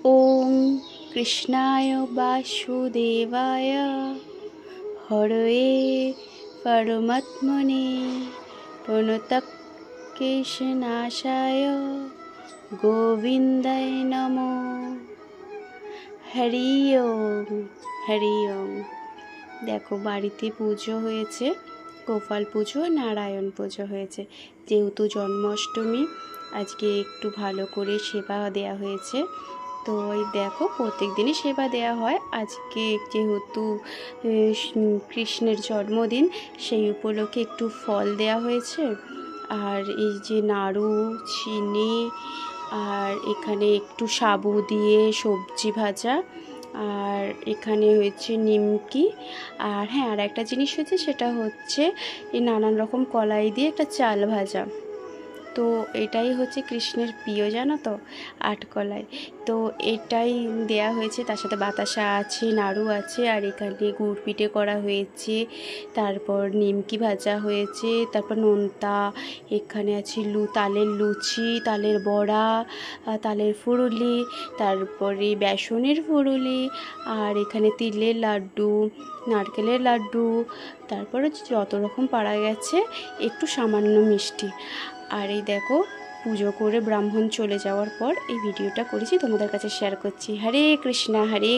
ওম কৃষ্ণায় বাসুদেবায় হরয়ে পরমাত্মনে প্রণতক্লেশনাশায় গোবিন্দায় নমো। হরি ওম হরি ওম। দেখো বাড়িতে পুজো হয়েছে, গোপাল পুজো, নারায়ণ পুজো হয়েছে। যেহেতু জন্মাষ্টমী আজকে একটু ভালো করে সেবা দেয়া হয়েছে। তো ওই দেখো প্রত্যেক দিনই সেবা দেয়া হয়, আজকে যেহেতু কৃষ্ণের জন্মদিন সেই উপলক্ষে একটু ফল দেয়া হয়েছে। আর এই যে নাড়ু, চিনি, আর এখানে একটু সাবু দিয়ে সবজি ভাজা, আর এখানে হয়েছে নিমকি। আর হ্যাঁ, আর একটা জিনিস হয়েছে, সেটা হচ্ছে এই নানান রকম কলাই দিয়ে একটা চাল ভাজা। তো এটাই হচ্ছে কৃষ্ণের প্রিয়, জানো তো, আটকলাই। তো এটাই দেয়া হয়েছে, তার সাথে বাতাসা আছে, নাড়ু আছে, আর এখানে গুড় পিঠে করা হয়েছে, তারপর নিমকি ভাজা হয়েছে, তারপর নোনতা, এখানে আছে তালের লুচি, তালের বড়া, তালের ফুরুলি, তারপরে বেসনের ফুরুলি, আর এখানে তিলের লাড্ডু, নারকেলের লাড্ডু, তারপরে যত রকম পারা গেছে, একটু সামান্য মিষ্টি। আর এই দেখো পুজো করে ব্রাহ্মণ চলে যাওয়ার পর এই ভিডিওটা করেছি, তোমাদের কাছে শেয়ার করছি। হরে কৃষ্ণা হরে কৃষ্ণ।